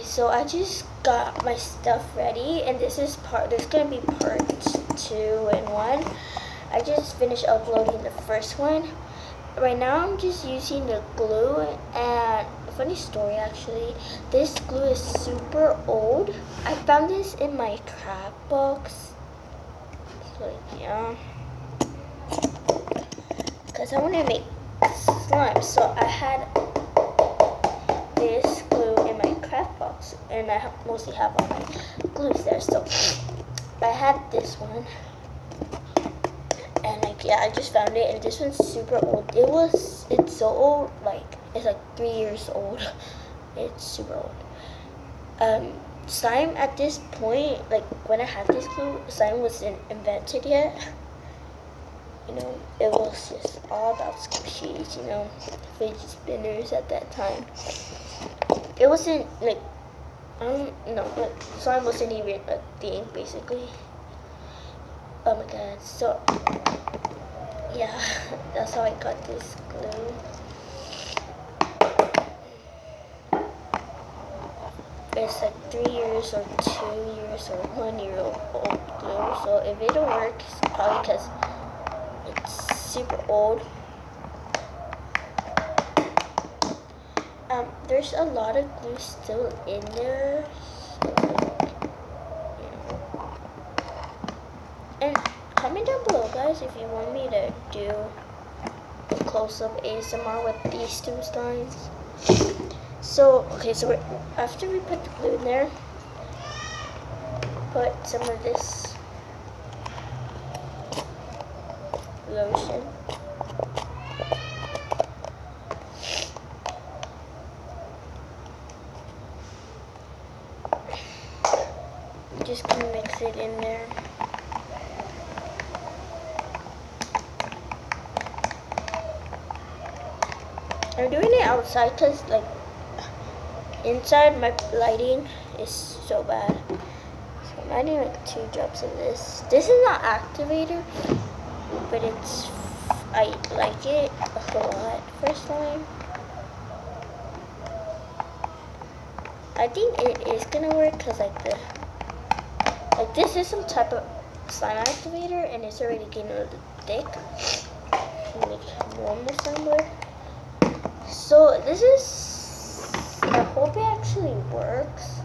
Okay, so I just got my stuff ready, and this is there's gonna be part 2 and 1. I just finished uploading the first one. Right now I'm just using the glue, and a funny story actually, this glue is super old. I found this in my craft box. So yeah, because I want to make slime, so I had this glue in my craft box, and I mostly have all my glues there. So I had this one, and I just found it, and this one's super old. It's so old, like it's like 3 years old. It's super old. Slime at this point, like when I had this glue, slime wasn't invented yet. You know, it was just all about squishies, you know, fidget spinners at that time. It wasn't like, I don't know, like slime wasn't even a thing basically. Oh my god, so yeah, that's how I got this glue. It's like 3 years or 2 years or 1 year old glue, so if it don't work, it's probably because it's super old. There's a lot of glue still in there, so, yeah. And comment down below, guys, if you want me to do a close-up ASMR with these two slimes. So, okay, so after we put the glue in there, put some of this lotion. Just gonna mix it in there. I'm doing it outside because, like, inside my lighting is so bad. So I'm adding like 2 drops of this. This is not activator, but I like it a lot for slime. I think it is gonna work because like this is some type of slime activator, and it's already getting a little thick, like normal slime would. So this is, I hope it actually works.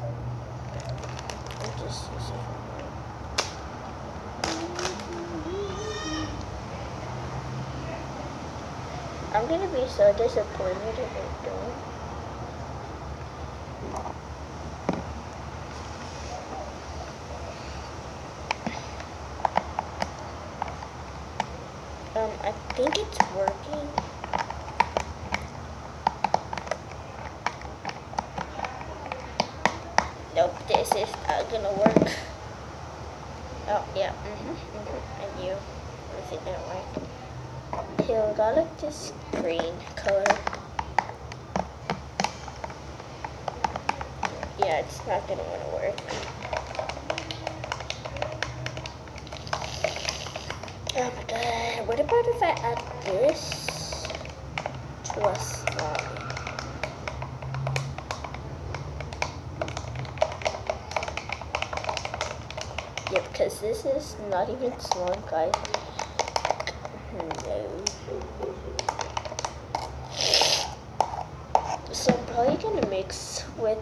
I'm gonna be so disappointed if it don't. I think it's working. Nope, this is not gonna work. Oh yeah, I knew. I think that worked. Here we got like this green color. Yeah, it's not gonna wanna work. Oh my god, what about if I add this to a slime? Yeah, because this is not even slime, guys. No. So I'm probably gonna mix with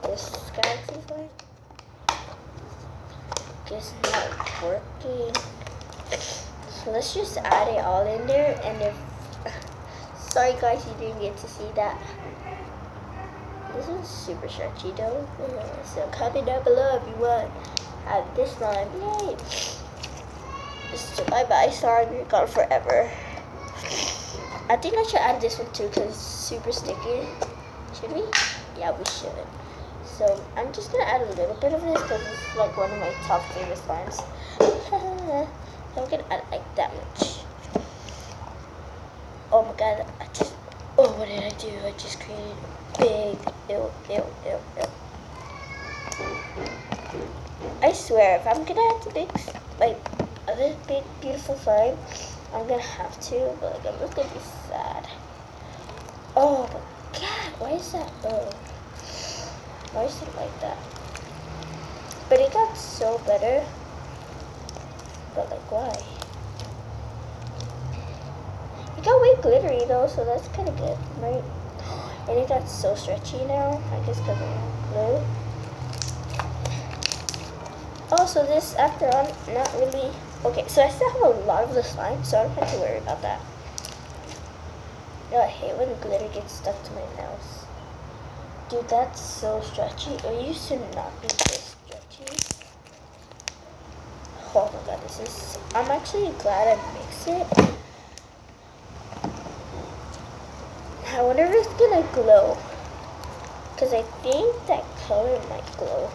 this galaxy slime. It's not working. So let's just add it all in there, and if sorry guys, you didn't get to see that. This is super stretchy though. So comment down below if you want to have this slime. Yay! So bye bye slime, you're gone forever. I think I should add this one too because it's super sticky. Should we? Yeah, we should. So I'm just gonna add a little bit of this because it's like one of my top favorite slimes. So I'm gonna add like that much. Oh my god, what did I do? I just created a big, ew. I swear, if I'm gonna have to make like a big, beautiful slime, I'm gonna have to, but like I'm just gonna be sad. Oh my Why is that? Why is it like that? But it got so better. But like, why? It got way glittery though, so that's kind of good, right? And it got so stretchy now, I guess because of glue. Also, this, after all, not really... Okay, so I still have a lot of the slime, so I don't have to worry about that. No, I hate when glitter gets stuck to my nails. Dude, that's so stretchy. It used to not be this stretchy. Oh my god, this is... I'm actually glad I mixed it. I wonder if it's gonna glow. Because I think that color might glow.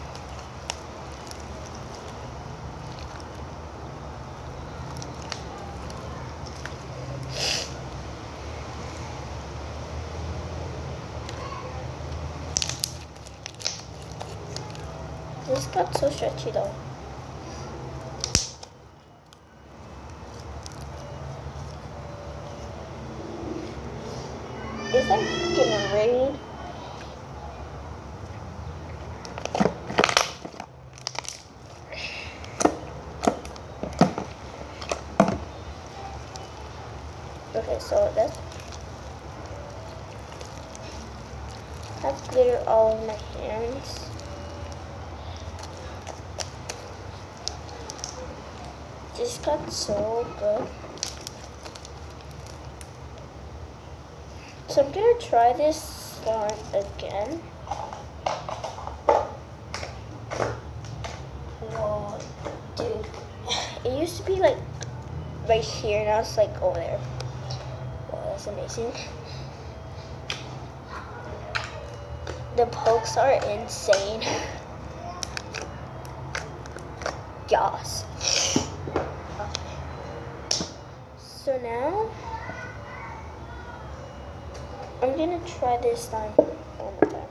This got so stretchy though. It's like getting rain. Okay, so that's... I have glitter all over my hands. This got so good. So I'm gonna try this slime again. Whoa, dude. It used to be like right here, now it's like over there. Wow, that's amazing. The pokes are insane. Yas. So now I'm gonna try this slime one more time.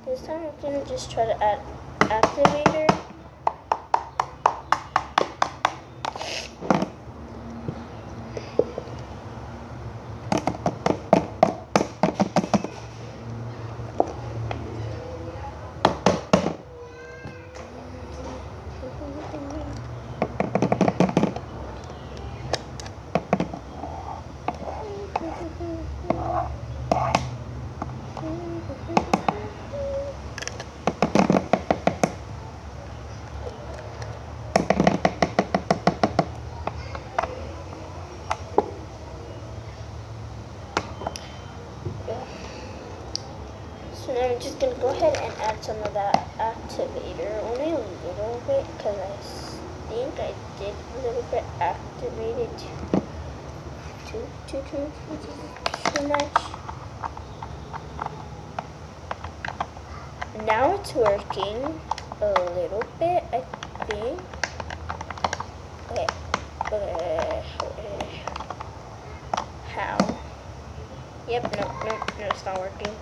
This time I'm gonna just try to add activator. So now I'm just going to go ahead and add some of that activator, only a little bit, because I think I did a little bit activated too much. Now it's working a little bit, I think. Okay. How? Yep, no, it's not working.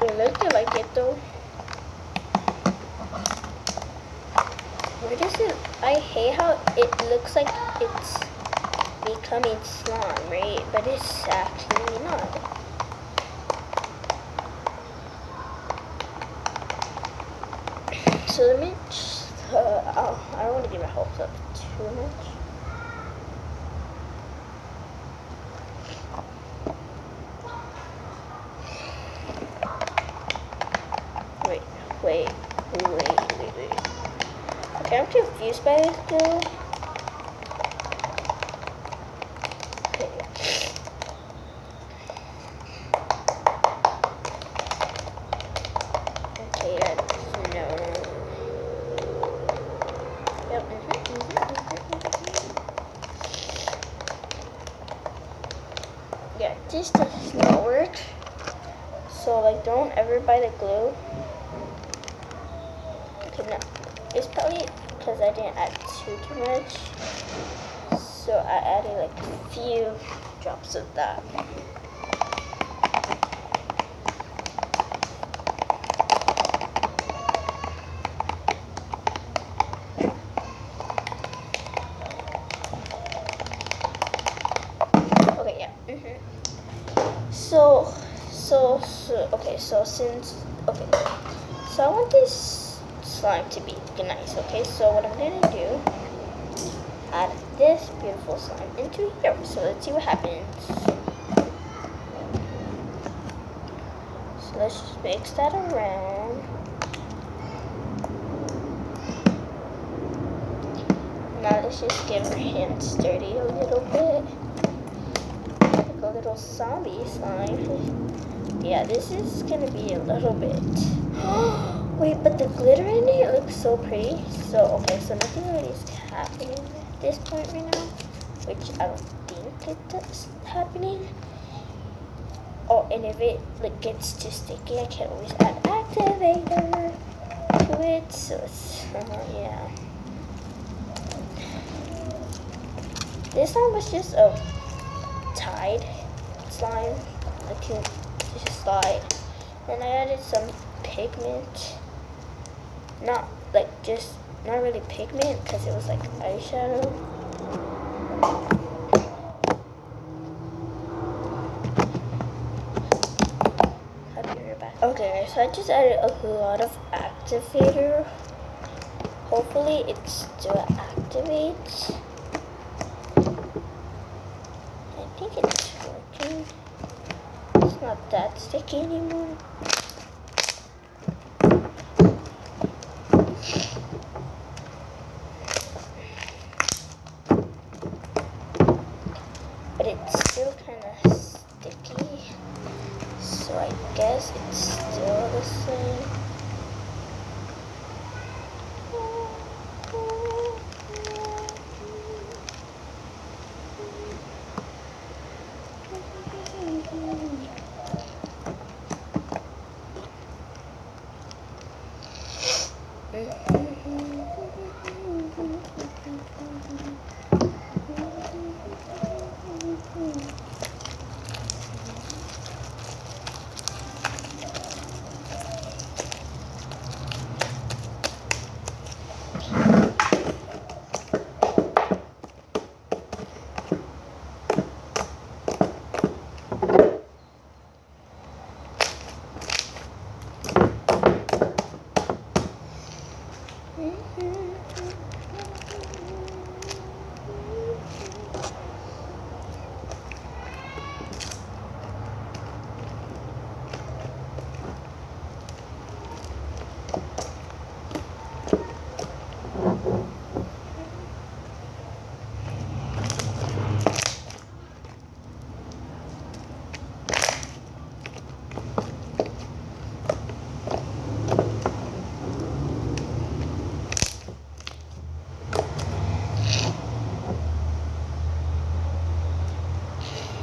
It looked like it though. Where does it? I hate how it looks like it's becoming slime, right? But it's actually not. So let me just, I don't want to get my hopes up too much. Wait. Okay, I'm confused by this girl. Okay, that's no. Yep. Yeah, this does not work. So like, don't ever buy the glue. Okay, no. It's probably because I didn't add too much. So I added like a few drops of that. Okay, so I want this slime to be nice, okay? So what I'm gonna do, add this beautiful slime into here. So let's see what happens. So let's just mix that around. Now let's just give our hands dirty a little bit. Like a little zombie slime. Yeah, this is gonna be a little bit. Wait, but the glitter in it looks so pretty. So, okay, so nothing really is happening at this point right now, which I don't think it's happening. Oh, and if it gets too sticky, I can always add activator to it. So it's, yeah. This one was just a Tide slime. I can just slide. And I added some pigment. Not really pigment, because it was like eyeshadow. Okay, so I just added a lot of activator. Hopefully it still activates. I think it's working. It's not that sticky anymore. But it's still kind of sticky. So I guess it's still the same.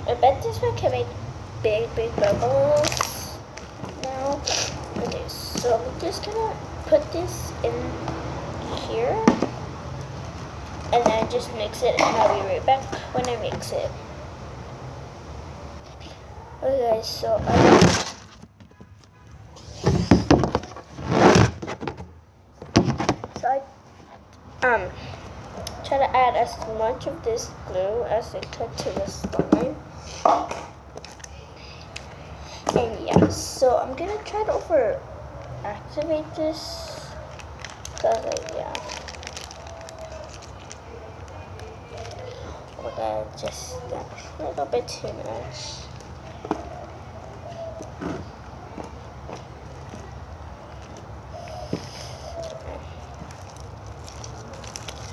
I bet this one can make big bubbles now. Okay, so I'm just gonna put this in here and then just mix it, and I'll be right back when I mix it. Okay, so I try to add as much of this glue as I could to the slime. And yeah, so I'm gonna try to activate this, because yeah, okay, just a little bit too much.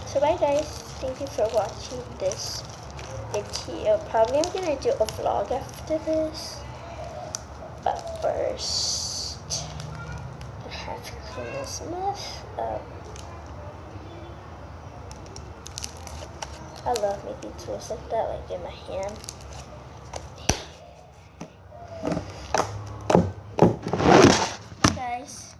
So bye guys, thank you for watching this video. Probably I'm gonna do a vlog after this, but first I have to clean this mess up. I love making tools like that, like in my hand.